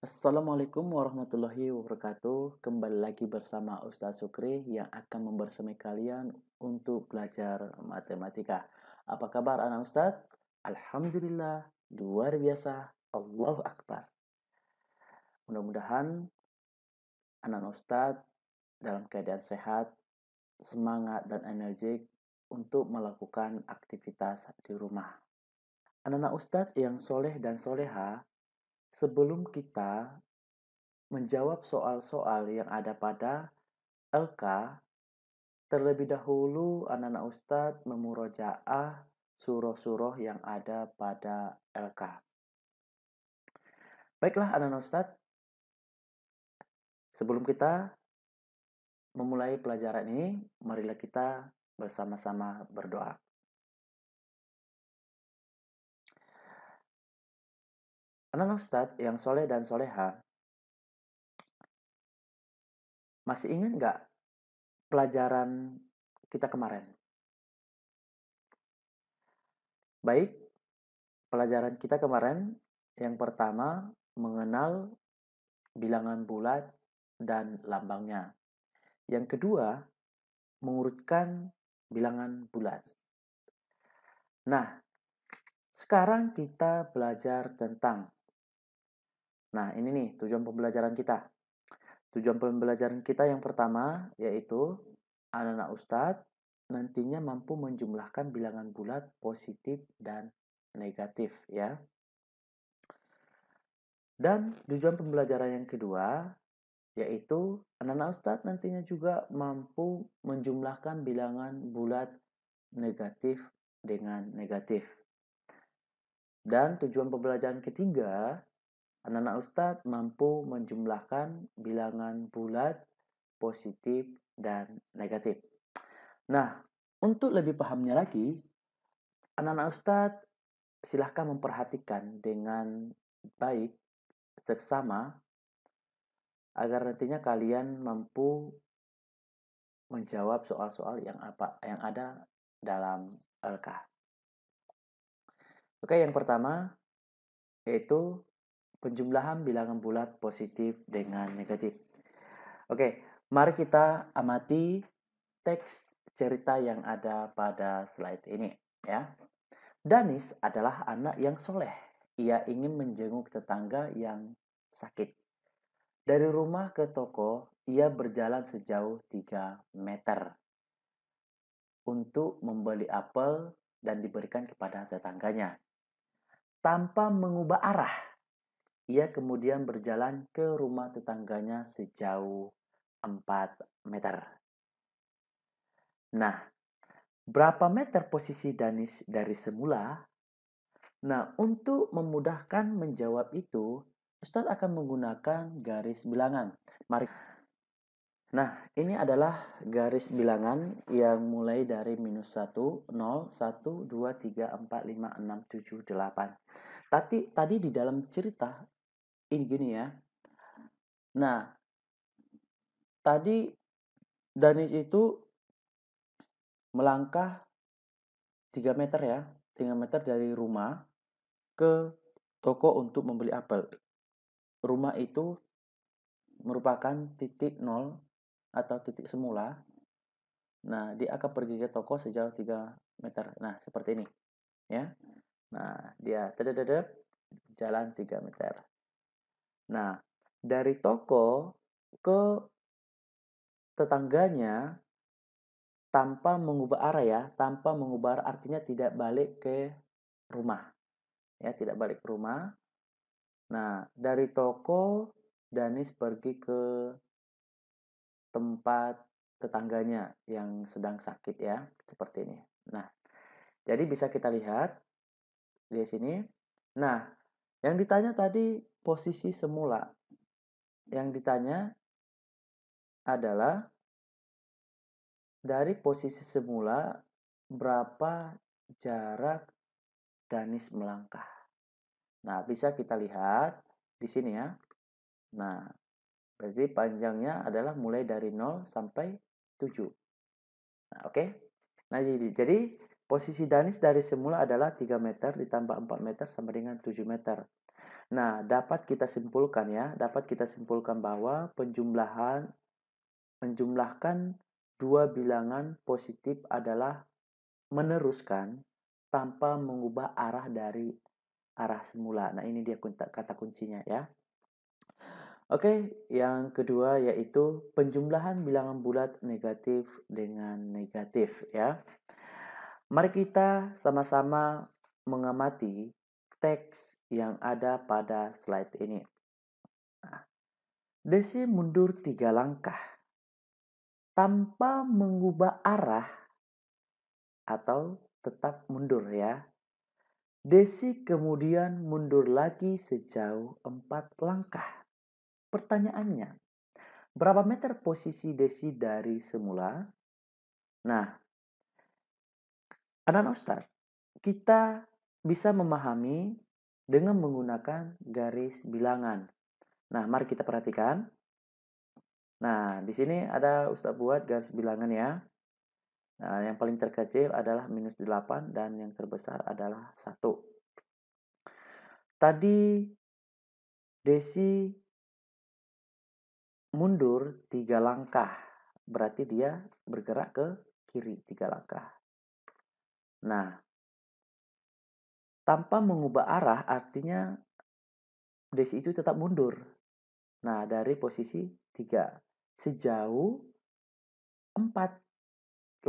Assalamualaikum warahmatullahi wabarakatuh. Kembali lagi bersama Ustaz Sukri yang akan membersamai kalian untuk belajar matematika. Apa kabar anak Ustaz? Alhamdulillah, luar biasa. Allahu Akbar. Mudah-mudahan anak Ustaz dalam keadaan sehat, semangat dan energik untuk melakukan aktivitas di rumah. Anak-anak Ustadz yang soleh dan soleha, sebelum kita menjawab soal-soal yang ada pada LK, terlebih dahulu anak-anak Ustadz memurojaah surah-surah yang ada pada LK. Baiklah anak-anak Ustadz, sebelum kita memulai pelajaran ini, marilah kita bersama-sama berdoa. Anak-anak Ustadz yang soleh dan soleha, masih ingat nggak pelajaran kita kemarin? Baik, pelajaran kita kemarin yang pertama mengenal bilangan bulat dan lambangnya. Yang kedua, mengurutkan bilangan bulat. Nah, sekarang kita belajar tentang, nah ini nih tujuan pembelajaran kita. Tujuan pembelajaran kita yang pertama yaitu anak-anak Ustadz nantinya mampu menjumlahkan bilangan bulat positif dan negatif ya. Dan tujuan pembelajaran yang kedua yaitu anak-anak Ustadz nantinya juga mampu menjumlahkan bilangan bulat negatif dengan negatif. Dan tujuan pembelajaran ketiga, anak-anak Ustadz mampu menjumlahkan bilangan bulat positif dan negatif. Nah, untuk lebih pahamnya lagi, anak-anak Ustadz silahkan memperhatikan dengan baik, seksama, agar nantinya kalian mampu menjawab soal-soal yang ada dalam LK. Oke, yang pertama yaitu penjumlahan bilangan bulat positif dengan negatif. Oke, mari kita amati teks cerita yang ada pada slide ini ya. Danis adalah anak yang soleh. Ia ingin menjenguk tetangga yang sakit. Dari rumah ke toko, ia berjalan sejauh 3 meter untuk membeli apel dan diberikan kepada tetangganya. Tanpa mengubah arah, ia kemudian berjalan ke rumah tetangganya sejauh 4 meter. Nah, berapa meter posisi Danis dari semula? Nah, untuk memudahkan menjawab itu, Ustadz akan menggunakan garis bilangan. Mari. Nah, ini adalah garis bilangan yang mulai dari -1, 0, 1, 2, 3, 4, 5, 6, 7, 8. Tadi di dalam cerita ini gini ya. Nah, tadi Danis itu melangkah 3 meter ya. 3 meter dari rumah ke toko untuk membeli apel. Rumah itu merupakan titik nol atau titik semula. Nah, dia akan pergi ke toko sejauh 3 meter. Nah, seperti ini. Ya. Nah, dia jalan 3 meter. Nah, dari toko ke tetangganya tanpa mengubah arah ya, tanpa mengubah arah artinya tidak balik ke rumah. Ya, tidak balik ke rumah. Nah, dari toko Danis pergi ke tempat tetangganya yang sedang sakit ya, seperti ini. Nah, jadi bisa kita lihat di sini. Nah, yang ditanya tadi posisi semula. Yang ditanya adalah dari posisi semula berapa jarak Danis melangkah. Nah, bisa kita lihat di sini ya. Nah, berarti panjangnya adalah mulai dari 0 sampai 7. Nah, oke. Nah, jadi posisi Danis dari semula adalah 3 meter ditambah 4 meter sama dengan 7 meter. Nah, dapat kita simpulkan ya, dapat kita simpulkan bahwa menjumlahkan dua bilangan positif adalah meneruskan tanpa mengubah arah dari arah semula. Nah, ini dia kata kuncinya ya. Oke, yang kedua yaitu penjumlahan bilangan bulat negatif dengan negatif ya. Mari kita sama-sama mengamati teks yang ada pada slide ini. Nah, Desi mundur 3 langkah tanpa mengubah arah atau tetap mundur ya. Desi kemudian mundur lagi sejauh 4 langkah. Pertanyaannya, berapa meter posisi Desi dari semula? Nah, anak-anak Ustadz, kita bisa memahami dengan menggunakan garis bilangan. Nah, mari kita perhatikan. Nah, di sini ada Ustadz buat garis bilangan ya. Nah, yang paling terkecil adalah -8 dan yang terbesar adalah 1. Tadi Desi mundur 3 langkah. Berarti dia bergerak ke kiri 3 langkah. Nah, tanpa mengubah arah artinya Desi itu tetap mundur. Nah, dari posisi 3 sejauh 4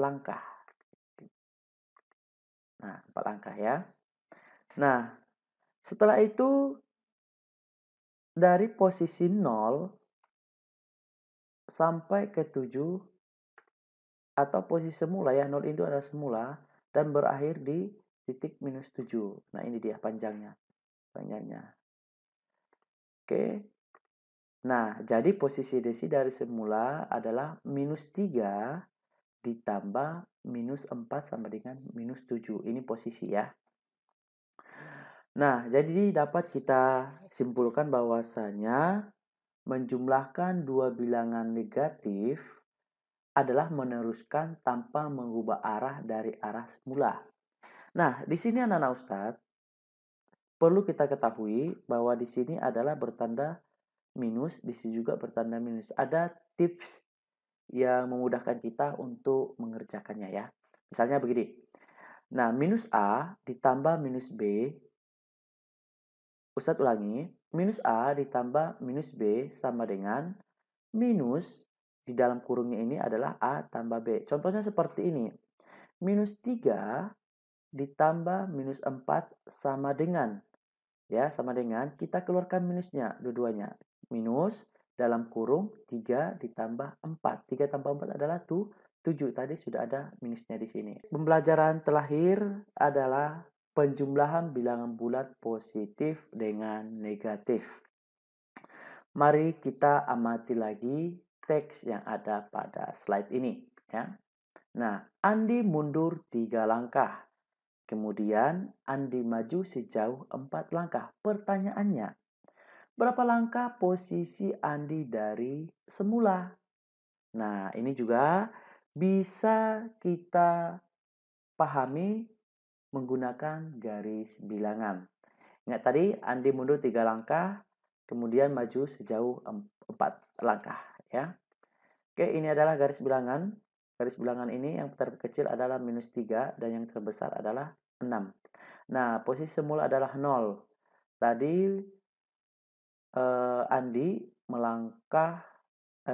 langkah. Nah, 4 langkah ya. Nah, setelah itu dari posisi 0 sampai ke 7 atau posisi semula ya, 0 itu adalah semula dan berakhir di titik -7. Nah, ini dia panjangnya. Oke. Nah, jadi posisi Desi dari semula adalah -3 ditambah -4 sama dengan -7. Ini posisi ya. Nah, jadi dapat kita simpulkan bahwasanya menjumlahkan dua bilangan negatif adalah meneruskan tanpa mengubah arah dari arah semula. Nah, di sini anak-anak Ustadz, perlu kita ketahui bahwa di sini adalah bertanda minus, di sini juga bertanda minus. Ada tips yang memudahkan kita untuk mengerjakannya ya. Misalnya begini. Nah, minus A ditambah minus B, Ustadz ulangi, minus A ditambah minus B sama dengan minus di dalam kurungnya ini adalah A tambah B. Contohnya seperti ini. Minus 3 ditambah minus 4 sama dengan, ya, sama dengan kita keluarkan minusnya dua-duanya. Minus dalam kurung 3 ditambah 4. 3 tambah 4 adalah 7. Tadi sudah ada minusnya di sini. Pembelajaran terakhir adalah penjumlahan bilangan bulat positif dengan negatif. Mari kita amati lagi teks yang ada pada slide ini ya. Nah, Andi mundur 3 langkah. Kemudian Andi maju sejauh 4 langkah. Pertanyaannya, berapa langkah posisi Andi dari semula? Nah, ini juga bisa kita pahami menggunakan garis bilangan. Ingat tadi Andi mundur 3 langkah, kemudian maju sejauh 4 langkah ya. Oke, ini adalah garis bilangan. Garis bilangan ini yang terkecil adalah -3 dan yang terbesar adalah 6. Nah, posisi semula adalah 0. Tadi Andi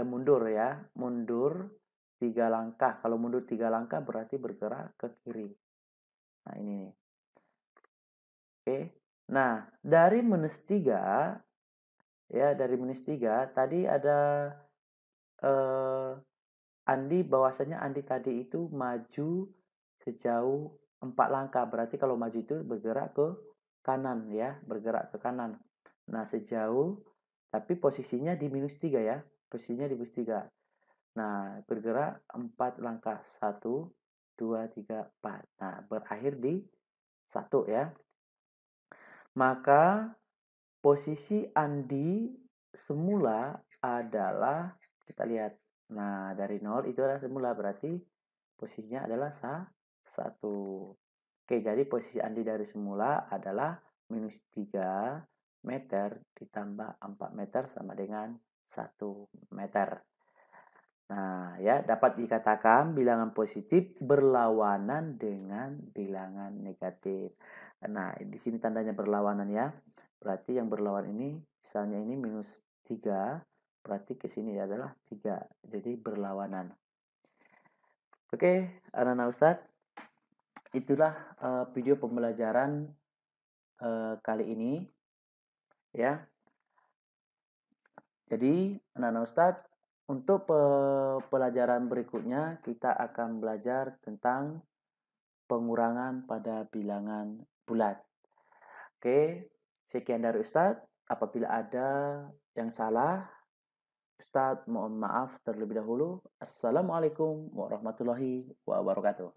mundur ya, mundur 3 langkah. Kalau mundur 3 langkah berarti bergerak ke kiri. Nah, ini nih. Oke. Nah, dari -3 ya, dari -3 tadi ada Andi bahwasanya Andi tadi itu maju sejauh 4 langkah. Berarti kalau maju itu bergerak ke kanan ya, bergerak ke kanan. Nah, sejauh tapi posisinya di -3 ya. Posisinya di -3. Nah, bergerak 4 langkah. 1 2 3 4. Nah, berakhir di 1 ya. Maka posisi Andi semula adalah, kita lihat. Nah, dari 0 itu adalah semula, berarti posisinya adalah 1. Oke, jadi posisi Andi dari semula adalah -3 meter ditambah 4 meter sama dengan 1 meter. Nah, ya, dapat dikatakan bilangan positif berlawanan dengan bilangan negatif. Nah, di sini tandanya berlawanan ya. Berarti yang berlawan ini, misalnya ini minus 3, berarti ke sini adalah 3. Jadi berlawanan. Oke, anak-anak Ustadz, itulah video pembelajaran kali ini ya. Jadi, anak-anak Ustadz, untuk pelajaran berikutnya kita akan belajar tentang pengurangan pada bilangan bulat. Oke, sekian dari Ustadz. Apabila ada yang salah, Ustadz mohon maaf terlebih dahulu. Assalamualaikum warahmatullahi wabarakatuh.